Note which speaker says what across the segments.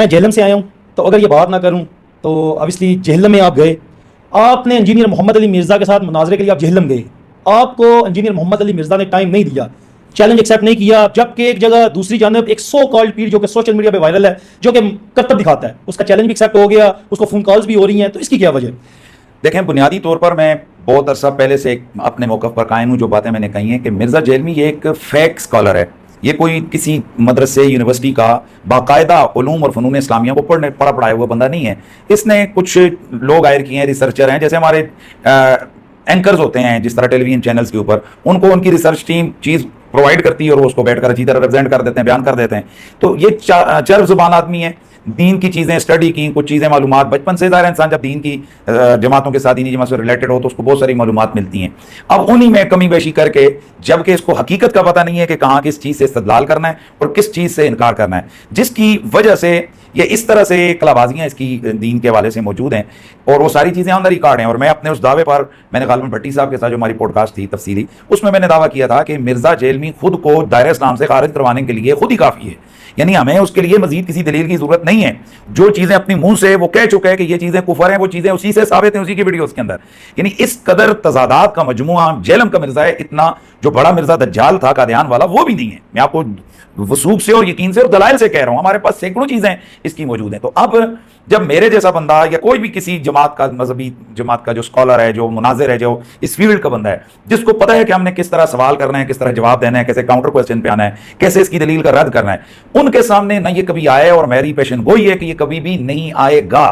Speaker 1: मैं झेलम से आया हूँ, तो अगर ये बात ना करूँ तो ऑब्वियसली झेलम में आप गए, आपने इंजीनियर मोहम्मद अली मिर्ज़ा के साथ मुनाजरे के लिए आप झेलम गए, आपको इंजीनियर मोहम्मद अली मिर्ज़ा ने टाइम नहीं दिया, चैलेंज एक्सेप्ट नहीं किया, जबकि एक जगह दूसरी जानब एक सो कॉल्ड पीर जो कि सोशल मीडिया पे वायरल है, जो कि करतब दिखाता है, उसका चैलेंज भी एक्सेप्ट हो गया, उसको फ़ोन कॉल्स भी हो रही हैं, तो इसकी क्या वजह?
Speaker 2: देखें, बुनियादी तौर पर मैं बहुत अरसा पहले से अपने मौक़िफ़ पर कायम हूँ। जो बातें मैंने कही हैं कि मिर्ज़ा जेलमी ये एक फेक स्कॉलर है, ये कोई किसी मदरसे यूनिवर्सिटी का बाकायदा उलूम और फ़नून इस्लामिया को पढ़ाया हुआ बंदा नहीं है। इसने कुछ लोग हायर किए हैं, रिसर्चर हैं, जैसे हमारे एंकर्स होते हैं जिस तरह टेलीविजन चैनल्स के ऊपर, उनको उनकी रिसर्च टीम चीज़ प्रोवाइड करती है और वो उसको बैठकर अच्छी तरह रिप्रेजेंट कर देते हैं, बयान कर देते हैं। तो ये चर्ब ज़ुबान आदमी है, दीन की चीज़ें स्टडी की, कुछ चीज़ें मालूमात बचपन से ज़ाहिर इंसान जब दीन की जमातों के साथ, दीनी जमात से रिलेटेड हो तो उसको बहुत सारी मालूमात मिलती हैं। अब उन्हीं में कमी बेशी करके, जबकि इसको हकीकत का पता नहीं है कि कहाँ किस चीज़ से इस्तदलाल करना है और किस चीज़ से इनकार करना है, जिसकी वजह से ये इस तरह से कलाबाजियाँ इसकी दीन के हवाले से मौजूद हैं और वो सारी चीज़ें ऑन द रिकॉर्ड हैं। और मैं अपने उस दावे पर, मैंने गालिबन भट्टी साहब के साथ जो हमारी पॉडकास्ट थी तफसीली, उसमें मैंने दावा किया था कि मिर्ज़ा जेलमी खुद को दायरे इस्लाम से खारिज करवाने के लिए खुद ही काफ़ी है, यानी हमें उसके लिए मजीद किसी दलील की जरूरत नहीं है। जो चीज़ें अपनी मुंह से वो कह चुका है कि ये चीज़ें कुफर हैं, वो चीज़ें उसी से साबित हैं, उसी की वीडियोस के अंदर। यानी इस कदर तजादात का मजमुआ जेलम का मिर्ज़ा है, इतना जो बड़ा मिर्ज़ा दज्जाल था कादियान वाला, वो भी नहीं है। मैं आपको वसूख से और यकीन से और दलाइल से कह रहा हूँ, हमारे पास सैकड़ों चीज़ें इसकी मौजूद हैं। तो अब जब मेरे जैसा बंदा या कोई भी किसी जमात का, मजहबी जमात का जो स्कॉलर है, जो मुनाजिर है, जो इस फील्ड का बंदा है, जिसको पता है कि हमने किस तरह सवाल करना है, किस तरह जवाब देना है, कैसे काउंटर क्वेश्चन पे आना है, कैसे इसकी दलील का रद्द करना है, उनके सामने ना ये कभी आए और मेरी पेशन गोई है कि ये कभी भी नहीं आएगा,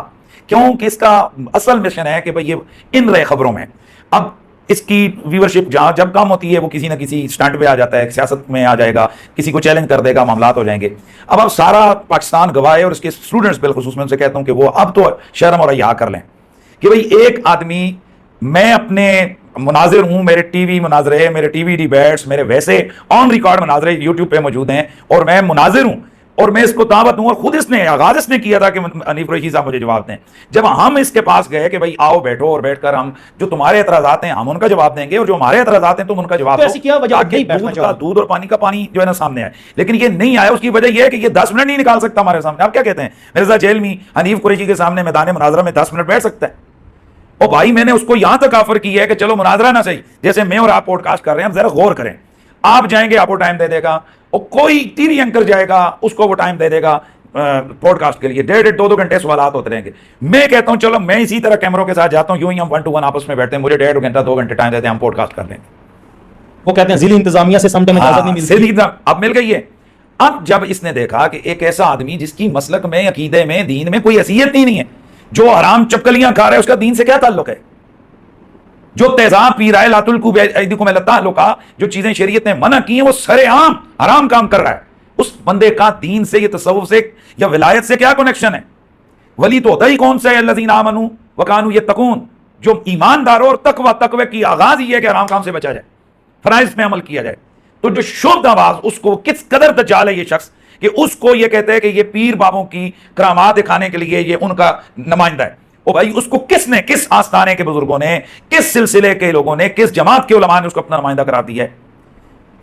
Speaker 2: क्योंकि इसका असल मिशन है कि भाई ये इन रहे खबरों में। अब इसकी व्यूअरशिप जहाँ जब कम होती है वो किसी ना किसी स्टंट पे आ जाता है, सियासत में आ जाएगा, किसी को चैलेंज कर देगा, मामलात हो जाएंगे। अब सारा पाकिस्तान गवाह है और इसके स्टूडेंट्स बिलखुसूस मैं उनसे कहता हूँ कि वो अब तो शर्म और हया कर लें कि भाई एक आदमी, मैं अपने मुनाजिर हूँ, मेरे टीवी मुनाजरे, मेरे टीवी डिबेट्स, मेरे वैसे ऑन रिकॉर्ड मुनाजरे यूट्यूब पे मौजूद हैं और मैं मुनाजिर हूँ और मैं इसको दावत दूं और खुद इसने आगाज इसने किया था कि हनीफ कुरैशी साहब मुझे जवाब दें। जब हम इसके पास गए कि भाई आओ बैठो और बैठकर हम जो तुम्हारे एतराजात हैं हम उनका जवाब देंगे और जो हमारे एतराजात हैं तुम उनका जवाब दो। दूध और पानी का पानी जो है ना सामने आए, लेकिन ये नहीं आया। उसकी वजह यह है कि ये 10 मिनट नहीं निकाल सकता हमारे सामने। आप क्या कहते हैं, मिर्ज़ा जेलमी हनीफ कुरैशी के सामने मैदान मुनाजरा में 10 मिनट बैठ सकता है? और भाई मैंने उसको यहां तक ऑफर की है कि चलो मुनाजरा ना सही, जैसे मैं और आप पॉडकास्ट कर रहे हैं, जरा गौर करें, आप जाएंगे आपको टाइम दे देगा और कोई टीवी एंकर जाएगा उसको वो टाइम दे देगा पॉडकास्ट के लिए, 1.5-2 घंटे सवालात होते रहेंगे। मैं कहता हूं चलो मैं इसी तरह कैमरों के साथ जाता हूं, यूं ही हम 1 to 1 आपस में बैठते हैं, मुझे 1.5 घंटा 2 घंटे टाइम देते हैं, हम पॉडकास्ट कर लेंगे।
Speaker 1: वो कहते हैं जिली इंतजामिया से समटाइम इजाजत नहीं मिलती।
Speaker 2: अब मिल गई है। अब जब इसने देखा कि एक ऐसा आदमी जिसकी मसलक में, अकीदे में, दीन में कोई हैसियत ही नहीं है, जो हराम चपकलियां खा रहा है, उसका दीन से क्या ताल्लुक है, जो तेजाब पी रहा है, लातुल्कु बिअयदीकुम इला ताहलुका, जो चीजें शरीयत ने मना की हैं वो सरेआम हराम काम कर रहा है, उस बंदे का दीन से, ये तसव्वुफ से या विलायत से क्या कनेक्शन है? वली तो होता ही कौन सा है, अल्लज़ीना आमनू व कानू यत्तकून, जो ईमानदार और तकवे की आगाज ही है कि हराम काम से बचा जाए, फराइज में अमल किया जाए। तो जो शुद्ध आवाज, उसको किस कदर दज्जाल है ये शख्स कि उसको ये कहते हैं कि ये पीर बाबों की करामात दिखाने के लिए ये उनका नुमाइंदा है। ओ भाई, उसको किसने, किस आस्थाने के बुजुर्गों ने, किस सिलसिले के लोगों ने, किस जमात के उलमा ने उसको अपना नुमाइंदा करा दिया है?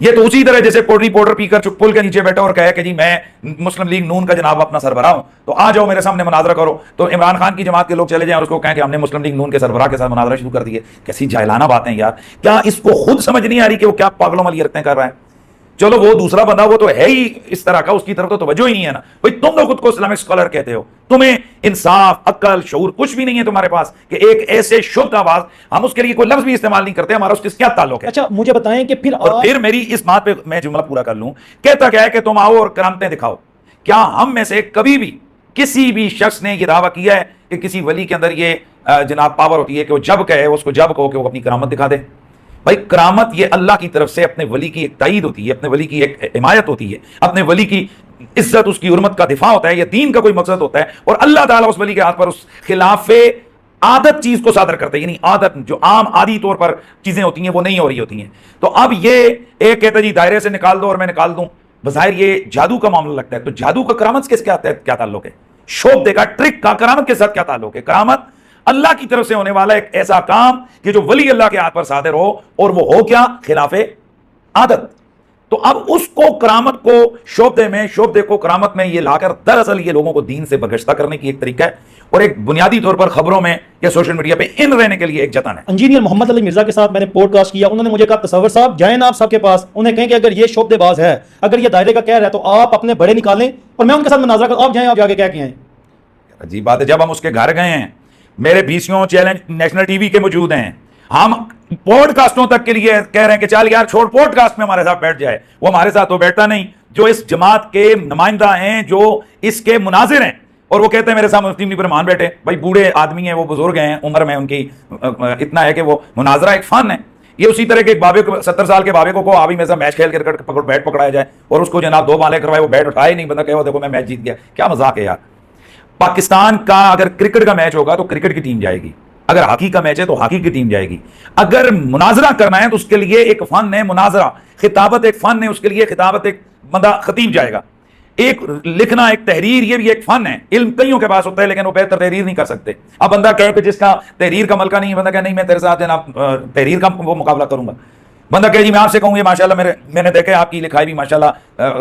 Speaker 2: ये तो उसी तरह जैसे रिपोर्टर पीकर चुप पुल के नीचे बैठा और कहे कि जी मैं मुस्लिम लीग नून का जनाब अपना सरबराह हूं, तो आ जाओ मेरे सामने मुनाजरा करो। तो इमरान खान की जमात के लोग चले जाएं और उसको कहें कि हमने मुस्लिम लीग नून के सरबराह के साथ मुनाजरा शुरू कर दिए। कैसी जाहिलाना बातें यार! क्या इसको खुद समझ नहीं आ रही कि वो क्या पागलों वाली हरकतें कर रहा है? चलो वो दूसरा बंदा वो तो है ही इस तरह का, उसकी तरफ तो तवज्जो ही नहीं है ना। भाई तुम लोग खुद को इस्लामिक स्कॉलर कहते हो, तुम्हें इंसाफ, अक्ल, शऊर कुछ भी नहीं है तुम्हारे पास कि एक ऐसे शुद्ध आवाज, हम उसके लिए कोई लफ्ज भी इस्तेमाल नहीं करते, हमारा उसके क्या ताल्लुक है?
Speaker 1: अच्छा मुझे बताएं कि
Speaker 2: फिर मेरी इस बात पे मैं जुमला पूरा कर लूं। कहता क्या है कि तुम आओ और करामतें दिखाओ। क्या हम में से कभी भी किसी भी शख्स ने यह दावा किया है कि किसी वली के अंदर ये जनाब पावर होती है कि वो जब कहे उसको जब कहो कि वो अपनी करामत दिखा दे? भाई करामत ये अल्लाह की तरफ से अपने वली की एक ताईद होती है, अपने वली की एक हिमायत होती है, अपने वली की इज्जत, उसकी हुर्मत का दिफा होता है, यह दीन का कोई मकसद होता है। और अल्लाह ताला उस वली के हाथ पर उस खिलाफे आदत चीज को सादर करते हैं, यानी आदत जो आम आदि तौर पर चीजें होती हैं वो नहीं हो रही होती हैं। तो अब ये एक कहता जी दायरे से निकाल दो और मैं निकाल दूं, बज़ाहिर ये जादू का मामला लगता है। तो जादू का करामत के क्या ताल्लुक है? शोभ का, ट्रिक का करामत के साथ क्या ताल्लुक है? करामत अल्लाह की तरफ से होने वाला एक ऐसा काम कि जो वली अल्लाह के हाथ पर सादिर हो, और वो हो क्या? खिलाफे आदत। तो अब उसको करामत को शोबदे को करामत में ये लाकर दरअसल ये लोगों को दीन से बगश्ता करने की एक तरीका है और एक बुनियादी तौर पर खबरों में या सोशल मीडिया पे इन रहने के लिए एक जतन है।
Speaker 1: इंजीनियर मोहम्मद अली मिर्जा के साथ मैंने पॉडकास्ट किया, उन्होंने मुझे कहा तसव्वुर साहब जाए ना आप सबके पास, उन्हें कहें कि अगर ये शोबदेबाज है, अगर ये दायरे का कह रहा है तो आप अपने बड़े निकालें और मैं उनके साथ मुनाजरा करूं, आप जाएं, आप जाके क्या किए हैं।
Speaker 2: अजीब बात है, जब हम उसके घर गए हैं, मेरे बीसियों चैलेंज नेशनल टीवी के मौजूद हैं, हम पॉडकास्टों तक के लिए कह रहे हैं कि चल यार छोड़ पॉडकास्ट में हमारे साथ बैठ जाए, वो हमारे साथ तो बैठता नहीं। जो इस जमात के नुमाइंदा हैं, जो इसके मुनाजिर हैं, और वो कहते हैं मेरे साथ मुफ्ती मुनीब रहमान बैठे। भाई बूढ़े आदमी हैं, वो बुजुर्ग हैं उम्र में, उनकी इतना है कि वो मुनाजरा एक फन है। ये उसी तरह के एक बाबे को, 70 साल के बाबे को अभी मेरे साथ मैच खेल कर बैट पकड़ाया जाए और उसको जनाब 2 बालें करवाए, वो बैट उठाए नहीं, बंदा कहे देखो मैं मैच जीत गया। क्या मजाक है यार। पाकिस्तान का अगर क्रिकेट का मैच होगा तो क्रिकेट की टीम जाएगी, अगर हॉकी का मैच है तो हॉकी की टीम जाएगी। अगर मुनाजरा करना है तो उसके लिए एक फन है मुनाजरा, खिताबत एक फन है, उसके लिए खिताबत एक बंदा खतीब जाएगा। एक लिखना, एक तहरीर, ये भी एक फन है। इल्म कईयों के पास होता है लेकिन वो बेहतर तहरीर नहीं कर सकते। अब बंदा कहे कि जिसका तहरीर का मलका नहीं है, बंदा कहे नहीं मैं तेरे साथ जनाब तहरीर का वो मुकाबला करूंगा। बंदा कहे जी मैं आपसे कहूँ, ये माशाल्लाह मैंने देखा है आपकी लिखाई भी माशाल्लाह,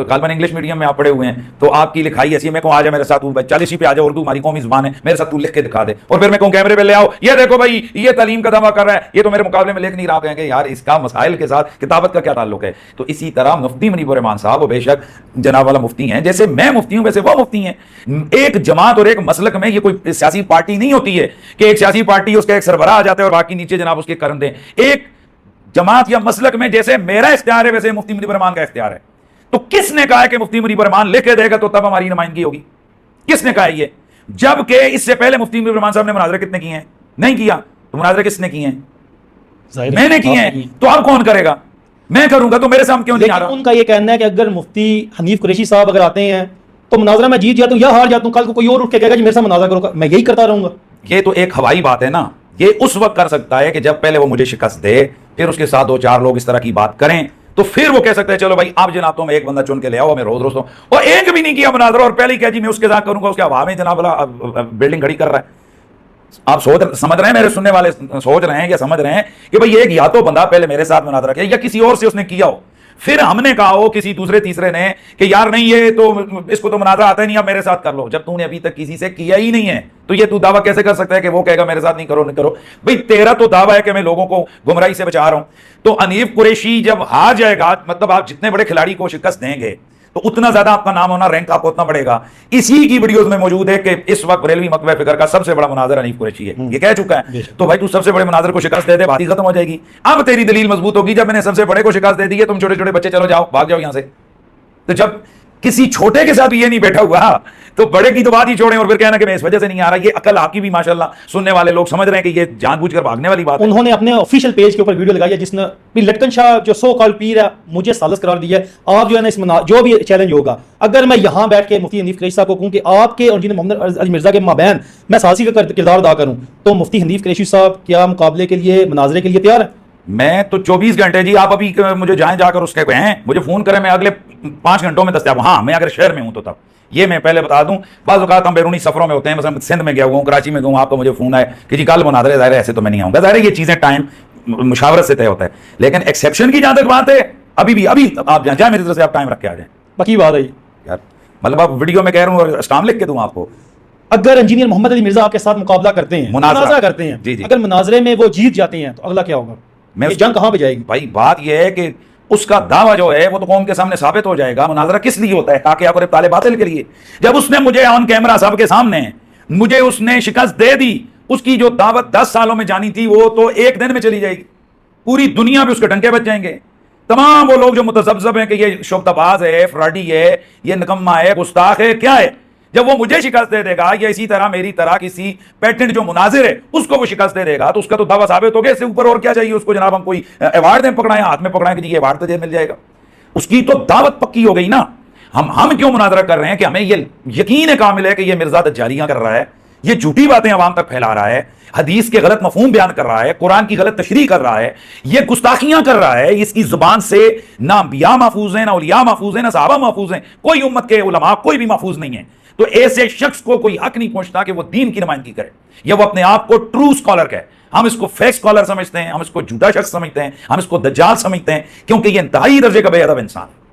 Speaker 2: गालबन इंग्लिश मीडियम में आप पढ़े हुए हैं तो आपकी लिखाई ऐसी है। मैं कहूँ आ जा मेरे साथ, 40 पे आ जाओ, उर्दू हमारी कौमी जुबान है, मेरे साथ तू लिख के दिखा दे। और फिर मैं कहूँ कैमरे पे ले आओ, ये देखो भाई ये तालीम का दावा कर रहा है, ये तो मेरे मुकाबले में लिख नहीं रहा। कहेंगे यार इसका मसाइल के साथ किताबत का क्या ताल्लुक है। तो इसी तरह मुफ्ती मुनीब रहमान साहब वो बेशक जनाब वाला मुफ्ती हैं, जैसे मैं मुफ्ती हूँ वैसे वो मुफ्ती हैं। एक जमात और एक मसलक में ये कोई सियासी पार्टी नहीं होती है कि एक सियासी पार्टी उसका एक सरबराह आ जाता है और बाकी नीचे जनाब उसके करन दें। एक जमात या मसलक में जैसे मेरा इख्तियार है वैसे मुफ्ती मुनीब रहमान का इख्तियार है। तो किसने कहा है कि मुफ्ती मुनीब रहमान लिख के देगा तो तब हमारी नुमाइंदगी होगी? किसने कहा है ये? जबकि इससे पहले मुफ्ती मुनीब रहमान साहब ने मुनाजरे कितने किए हैं? नहीं किया। तो मुनाजरे किसने किए हैं? मैंने किए हैं। तो अब कौन करेगा? मैं करूंगा। तो मेरे सामने क्यों नहीं आ रहा?
Speaker 1: उनका ये कहना है कि अगर मुफ्ती हनीफ कुरैशी साहब अगर आते हैं तो मुनाजरा में जीत जाता हूं या हार जाता हूं, कल को कोई और उठ के कहेगा जी मेरे साथ मुनाजरा करो, मैं यही करता रहूंगा।
Speaker 2: ये तो एक हवाई बात है ना। ये उस वक्त कर सकता है कि जब पहले वो मुझे शिकस्त दे, फिर उसके साथ 2-4 लोग इस तरह की बात करें, तो फिर वो कह सकते हैं चलो भाई आप जनाब तो एक बंदा चुन के ले आओ, मैं रोज तो, और एक भी नहीं किया मुनाजरा और पहले ही कह जी मैं उसके साथ करूंगा, उसके हवा में जनाब बिल्डिंग खड़ी कर रहा है। आप समझ रहे हैं, मेरे सुनने वाले सोच रहे हैं या समझ रहे हैं कि भाई एक या तो बंदा पहले मेरे साथ मुनाजरा किया या किसी और से उसने किया हो, फिर हमने कहा हो किसी दूसरे तीसरे ने कि यार नहीं ये तो इसको तो मुनाजरा आता ही नहीं, आप मेरे साथ कर लो। जब तूने अभी तक किसी से किया ही नहीं है तो ये तू दावा कैसे कर सकता है कि वो कहेगा मेरे साथ नहीं करो नहीं करो? भाई तेरा तो दावा है कि मैं लोगों को गुमराही से बचा रहा हूं। तो हनीफ कुरैशी जब हार जाएगा, मतलब आप जितने बड़े खिलाड़ी को शिकस्त देंगे तो उतना ज्यादा आपका नाम होना, रैंक आपको उतना बढ़ेगा। इसी की वीडियोस में मौजूद है कि इस वक्त बरेलवी मकबे फिक्र का सबसे बड़ा मुनाजर हनीफ कुरैशी है, ये कह चुका है। तो भाई तू सबसे बड़े मुनाजर को शिकस्त दे दे, बात ही खत्म हो जाएगी। अब तेरी दलील मजबूत होगी, जब मैंने सबसे बड़े को शिकस्त दे दी है, तुम छोटे छोटे बच्चे चलो जाओ भाग जाओ यहां से। तो जब किसी छोटे के साथ ये नहीं बैठा हुआ तो बड़े की तो बात ही छोड़ें और फिर कहना कि मैं इस वजह से नहीं आ रहा। ये अकल आपकी भी माशाल्लाह सुनने वाले लोग समझ रहे हैं कि ये जानबूझकर भागने वाली बात है।
Speaker 1: उन्होंने अपने ऑफिशियल पेज के ऊपर वीडियो लगाई है जिसने लटकन शाह जो सो कॉल पीर है मुझे सालस करार दिया है। आप जो है ना इस जो भी चैलेंज होगा, अगर मैं यहाँ बैठ के मुफ्ती हनीफ कुरैशी साहब को कहूँ कि आपके और इंजीनियर मोहम्मद अली मिर्जा के माबैन मैं सालसी का किरदार अदा करूँ, तो मुफ्ती हनीफ कुरैशी साहब क्या मुकाबले के लिए, मुनाजरे के लिए तैयार है?
Speaker 2: मैं तो 24 घंटे जी, आप अभी मुझे जाएं जाकर उसके कहें, मुझे फोन करें, मैं अगले 5 घंटों में दस्तयाब। हाँ मैं अगर शहर में हूं तो तब, ये मैं पहले बता दूं। बाज़ औक़ात हम बैरूनी सफरों में होते हैं, मतलब सिंध में गया हुआ हूँ, कराची में गया, आपको मुझे फोन आए कि जी कल मुनाज़रे, ज़ाहिर है ऐसे तो मैं नहीं आऊंगा। ज़ाहिर है ये चीजें टाइम मुशावरत से तय होता है, लेकिन एक्सेप्शन की जहां तक बात है अभी आप जाए मेरी तरफ से, आप टाइम रख के आ जाए।
Speaker 1: बाकी बात है
Speaker 2: यार, मतलब आप वीडियो में कह रहा हूँ और स्टाम लिख के दूं आपको।
Speaker 1: अगर इंजीनियर मोहम्मद अली मिर्जा आपके साथ मुकाबला करते हैं, मुनाजरा करते हैं,
Speaker 2: जी जी,
Speaker 1: अगर मुनाजरे में वो जीत जाते हैं तो अगला क्या होगा? मैं जंग कहां पे जाएगी?
Speaker 2: भाई बात यह है कि उसका दावा जो है वो तो कौम के सामने साबित हो जाएगा। मुनाजरा किस लिए होता है? ताकि आप ताले बातिल के लिए। जब उसने मुझे ऑन कैमरा सबके सामने मुझे उसने शिकस्त दे दी, उसकी जो दावत 10 सालों में जानी थी वो तो एक दिन में चली जाएगी। पूरी दुनिया में उसके डंके बच जाएंगे। तमाम वो लोग जो मुतज़ब्ज़ब हैं कि ये शोबताबाज है, फ्रॉडी है, ये निकम्मा है, गुस्ताख है, क्या है, जब वो मुझे शिकस्त दे देगा या इसी तरह मेरी तरह किसी पेटेंट जो मुनाजिर है उसको वो शिकस्त दे देगा तो उसका तो दावा साबित हो गया। इससे ऊपर और क्या चाहिए उसको? जनाब हम कोई अवार्ड दें, पकड़ाएं, हाथ में पकड़ाएं कि जी ये अवार्ड तुझे मिल जाएगा। उसकी तो दावत पक्की हो गई ना। हम क्यों मुनाजरा कर रहे हैं कि हमें ये यकीन है कामिल है कि ये मिर्जा दज्जालियां कर रहा है, ये झूठी बातें अवाम तक फैला रहा है, हदीस के गलत मफहूम बयान कर रहा है, कुरान की गलत तशरीह कर रहा है, ये गुस्ताखियां कर रहा है। इसकी जुबान से ना अंबिया महफूज है, ना औलिया महफूज है, ना सहाबा महफूज है, कोई उम्मत के उलमा कोई भी महफूज नहीं है। तो ऐसे शख्स को कोई हक नहीं पहुंचता कि वो दीन की नुमाइंदगी करे या वो अपने आप को ट्रू स्कॉलर कहे। हम इसको फेक स्कॉलर समझते हैं, हम इसको झूठा शख्स समझते हैं, हम इसको दज्जाल समझते हैं, क्योंकि ये इंतहाई दर्जे का बेअदब इंसान है।